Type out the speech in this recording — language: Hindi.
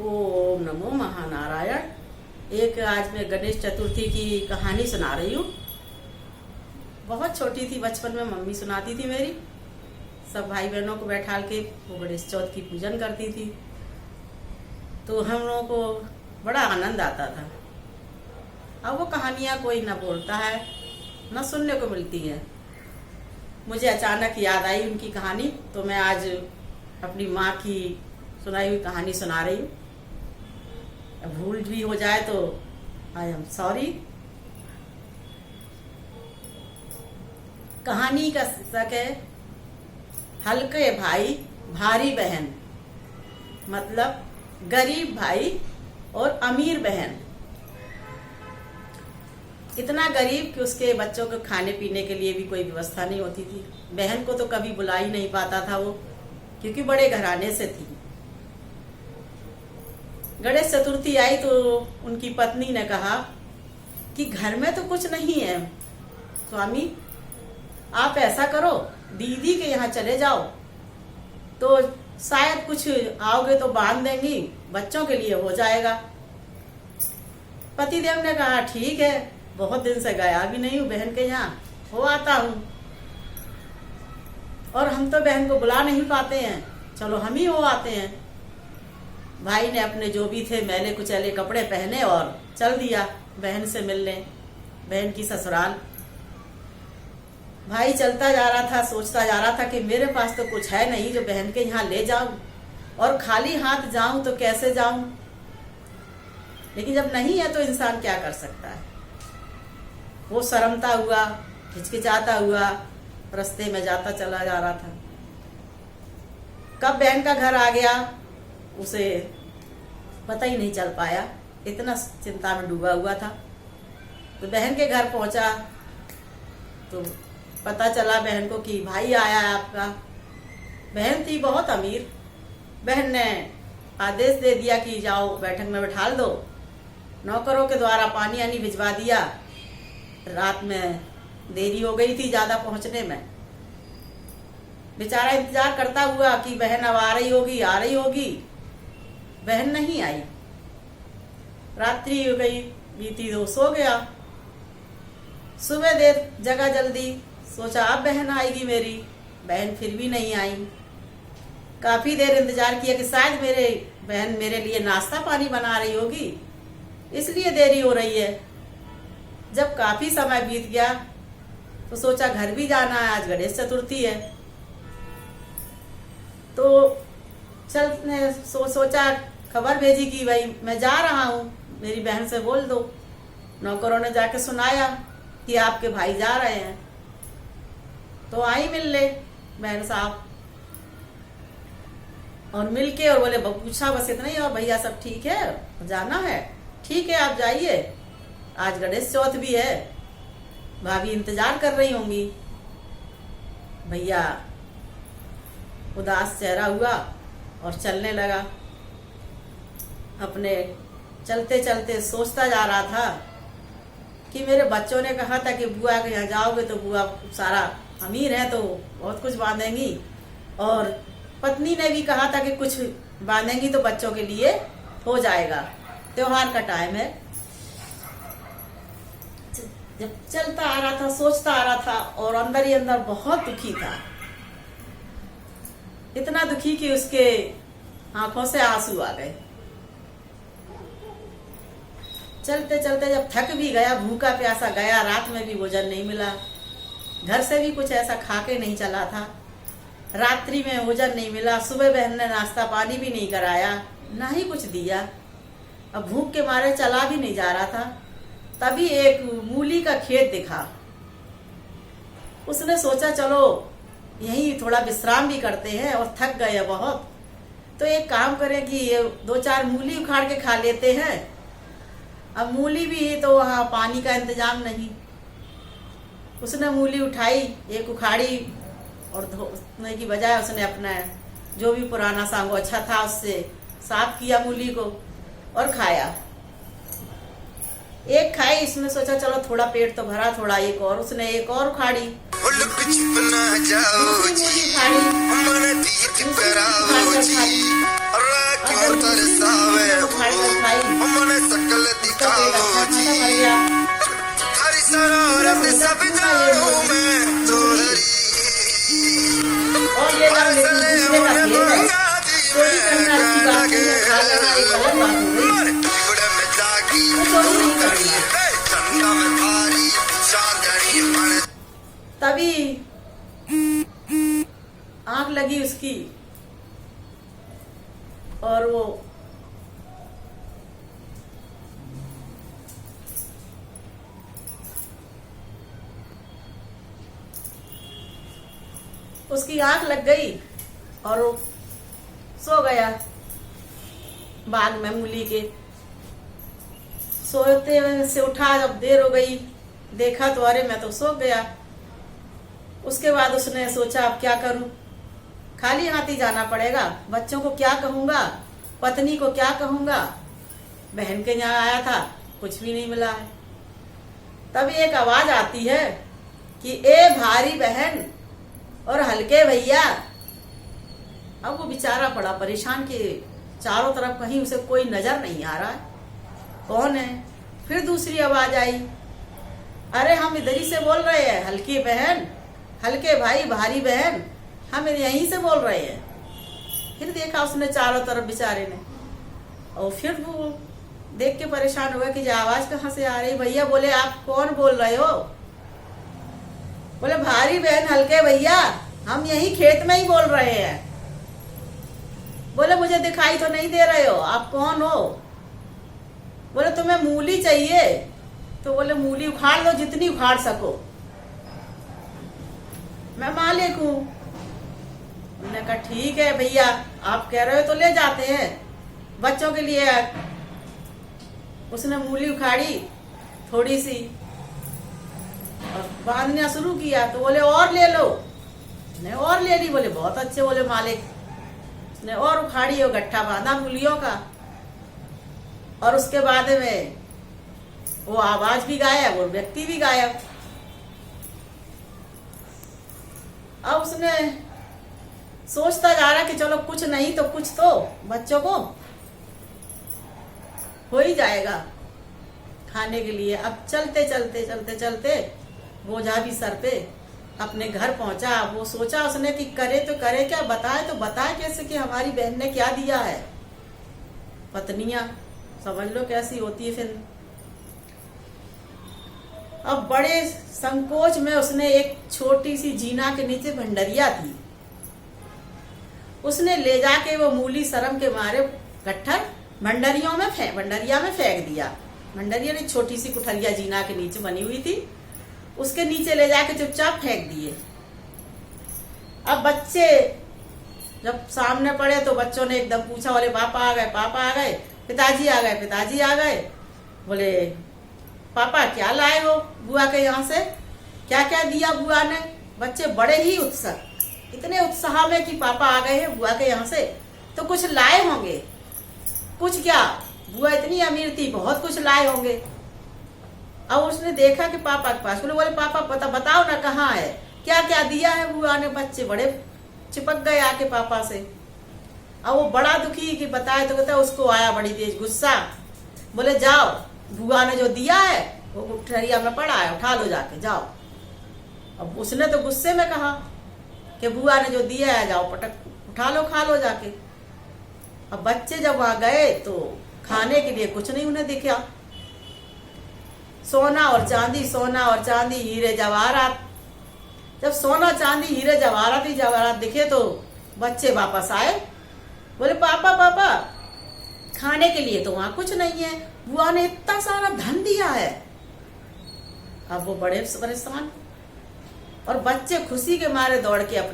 ओम नमो महानारायण। एक आज मैं गणेश चतुर्थी की कहानी सुना रही हूँ। बहुत छोटी थी, बचपन में मम्मी सुनाती थी मेरी। सब भाई बहनों को बैठाल के वो गणेश चौथ की पूजन करती थी, तो हम लोगों को बड़ा आनंद आता था। अब वो कहानियाँ कोई न बोलता है न सुनने को मिलती है। मुझे अचानक याद आई उनकी कहानी, तो मैं आज अपनी माँ की सुनाई हुई कहानी सुना रही हूँ। भूल भी हो जाए तो आई एम सॉरी। कहानी का शीर्षक है हल्के भाई भारी बहन, मतलब गरीब भाई और अमीर बहन। इतना गरीब कि उसके बच्चों को खाने पीने के लिए भी कोई व्यवस्था नहीं होती थी। बहन को तो कभी बुला ही नहीं पाता था वो, क्योंकि बड़े घराने से थी। गणेश चतुर्थी आई तो उनकी पत्नी ने कहा कि घर में तो कुछ नहीं है स्वामी, आप ऐसा करो दीदी के यहाँ चले जाओ, तो शायद कुछ आओगे तो बांध देंगी, बच्चों के लिए हो जाएगा। पतिदेव ने कहा ठीक है, बहुत दिन से गया भी नहीं हूँ बहन के यहाँ, हो आता हूँ। और हम तो बहन को बुला नहीं पाते हैं, चलो हम ही हो आते हैं। भाई ने अपने जो भी थे मैले कुचैले कपड़े पहने और चल दिया बहन से मिलने, बहन की ससुराल। भाई चलता जा रहा था, सोचता जा रहा था कि मेरे पास तो कुछ है नहीं जो बहन के यहाँ ले जाऊं, और खाली हाथ जाऊं तो कैसे जाऊं। लेकिन जब नहीं है तो इंसान क्या कर सकता है। वो शर्मता हुआ, हिचकिचाता हुआ रास्ते में जाता चला जा रहा था। कब बहन का घर आ गया उसे पता ही नहीं चल पाया, इतना चिंता में डूबा हुआ था। तो बहन के घर पहुंचा तो पता चला बहन को कि भाई आया है आपका। बहन थी बहुत अमीर। बहन ने आदेश दे दिया कि जाओ बैठक में बैठाल दो। नौकरों के द्वारा पानी आनी भिजवा दिया। रात में देरी हो गई थी ज्यादा पहुंचने में। बेचारा इंतजार करता हुआ कि बहन अब आ रही होगी आ रही होगी। बहन नहीं आई। रात्रि हो गई, बीती, तो सो गया। सुबह देर जगा जल्दी, सोचा अब बहन आएगी मेरी। बहन फिर भी नहीं आई। काफी देर इंतजार किया कि शायद बहन मेरे लिए नाश्ता पानी बना रही होगी, इसलिए देरी हो रही है। जब काफी समय बीत गया तो सोचा घर भी जाना है, आज गणेश चतुर्थी है। तो चल सोचा खबर भेजी कि भाई मैं जा रहा हूँ, मेरी बहन से बोल दो। नौकरों ने जाके सुनाया कि आपके भाई जा रहे हैं। तो आई मिलने बहन साहब, और मिलके और बोले पूछा बस इतना ही, और भैया सब ठीक है, जाना है? ठीक है आप जाइए, आज गणेश चौथ भी है, भाभी इंतजार कर रही होंगी। भैया उदास चेहरा हुआ और चलने लगा। अपने चलते चलते सोचता जा रहा था कि मेरे बच्चों ने कहा था कि बुआ के यहाँ जाओगे तो बुआ सारा अमीर है तो बहुत कुछ बांधेंगी, और पत्नी ने भी कहा था कि कुछ बांधेंगी तो बच्चों के लिए हो जाएगा, त्योहार का टाइम है। जब चलता आ रहा था, सोचता आ रहा था, और अंदर ही अंदर बहुत दुखी था। इतना दुखी कि उसके आंखों से आंसू आ गए। चलते चलते जब थक भी गया, भूखा प्यासा गया, रात में भी भोजन नहीं मिला, घर से भी कुछ ऐसा खा के नहीं चला था, रात्रि में भोजन नहीं मिला, सुबह बहन ने नाश्ता पानी भी नहीं कराया, ना ही कुछ दिया। अब भूख के मारे चला भी नहीं जा रहा था। तभी एक मूली का खेत दिखा। उसने सोचा चलो यहीं थोड़ा विश्राम भी करते हैं, और थक गए बहुत, तो एक काम करें कि ये 2-4 मूली उखाड़ के खा लेते हैं। अब मूली भी है तो वहाँ पानी का इंतजाम नहीं। उसने मूली उठाई, एक उखाड़ी, और धोने की बजाय उसने अपना जो भी पुराना सांगो अच्छा था उससे साफ किया मूली को और खाया। एक खाई, इसमें सोचा चलो थोड़ा पेट तो भरा, थोड़ा एक और, उसने एक और उखाड़ी। उसका पेट अच्छा खासा भर गया। और ये जब दूसरे का खेल है, चोरी करना अच्छी बात नहीं है, खा लेना एक गलत बात हो गई, तो चोरी नहीं करनी है। तभी आंख लगी उसकी और वो उसकी आंख लग गई और वो सो गया बाग में मूली के। सोते से उठा, जब देर हो गई देखा तो अरे मैं तो सो गया। उसके बाद उसने सोचा अब क्या करूं, खाली हाथ ही जाना पड़ेगा, बच्चों को क्या कहूंगा, पत्नी को क्या कहूंगा। बहन के यहाँ आया था, कुछ भी नहीं मिला है। तभी एक आवाज आती है कि ए भारी बहन और हल्के भैया। अब वो बेचारा पड़ा परेशान कि चारों तरफ कहीं उसे कोई नजर नहीं आ रहा है, कौन है। फिर दूसरी आवाज आई, अरे हम इधर ही से बोल रहे हैं, हल्की बहन, हल्के भाई, भारी बहन, हम यहीं से बोल रहे हैं। फिर देखा उसने चारों तरफ बेचारे ने, और फिर वो देख के परेशान हुआ कि आवाज कहाँ से आ रही। भैया बोले आप कौन बोल रहे हो? बोले भारी बहन, हल्के भैया, हम यही खेत में ही बोल रहे हैं। बोले मुझे दिखाई तो नहीं दे रहे हो, आप कौन हो? बोले तुम्हें मूली चाहिए? तो बोले मूली उखाड़ लो, जितनी उखाड़ सको, मैं मालिक हूं। उन्होंने कहा ठीक है भैया, आप कह रहे हो तो ले जाते हैं, बच्चों के लिए। उसने मूली उखाड़ी थोड़ी सी और बांधना शुरू किया, तो बोले और ले लो। ने और ले ली। बोले बहुत अच्छे, बोले मालिक। उसने और उखाड़ी और गट्ठा बांधा मूलियों का। और उसके बाद में वो आवाज भी गायब, वो व्यक्ति भी गायब। अब उसने सोचता जा रहा कि चलो कुछ नहीं तो कुछ तो बच्चों को हो ही जाएगा खाने के लिए। अब चलते चलते चलते चलते बोझा भी सर पे, अपने घर पहुंचा। वो सोचा उसने कि करे तो करे क्या, बताए तो बताए कैसे कि हमारी बहन ने क्या दिया है। पत्नियां समझ लो कैसी होती है। फिर अब बड़े संकोच में उसने एक छोटी सी जीना के नीचे भंडरिया थी, उसने ले जाके वो मूली शर्म के मारे गट्ठर भंडरिया में फेंक दिया। भंडरिया ने छोटी सी कुठरिया जीना के नीचे बनी हुई थी, उसके नीचे ले जाके चुपचाप फेंक दिए। अब बच्चे जब सामने पड़े तो बच्चों ने एकदम पूछा, बोले पापा आ गए, पापा आ गए, पिताजी आ गए, पिताजी आ गए। बोले पापा क्या लाए हो बुआ के यहाँ से, क्या क्या दिया बुआ ने? बच्चे बड़े ही उत्सुक, इतने उत्साह में कि पापा आ गए हैं बुआ के यहाँ से, तो कुछ लाए होंगे। कुछ क्या, बुआ इतनी अमीर थी, बहुत कुछ लाए होंगे। अब उसने देखा कि पापा के पास, बोले पापा बताओ ना कहाँ है, क्या क्या दिया है बुआ ने। बच्चे बड़े चिपक गए आके पापा से। अब वो बड़ा दुखी कि बताए तो कहता, उसको आया बड़ी तेज गुस्सा। बोले जाओ, बुआ ने जो दिया है वो गुठरिया में पड़ा है, उठा लो जाके, जाओ। अब उसने तो गुस्से में कहा कि बुआ ने जो दिया है जाओ पटक उठा लो, खा लो जाके। अब बच्चे जब वहां गए तो खाने के लिए कुछ नहीं उन्हें दिखा। सोना और चांदी, सोना और चांदी, हीरे जवाहरात। जब सोना चांदी हीरे जवाहरात ही जवाहरात दिखे तो बच्चे वापस आए। बोले पापा पापा खाने के लिए तो वहां कुछ नहीं है, बुआ ने इतना सारा धन दिया है। अब वो बड़े परेशान, और बच्चे खुशी के मारे दौड़ के अपने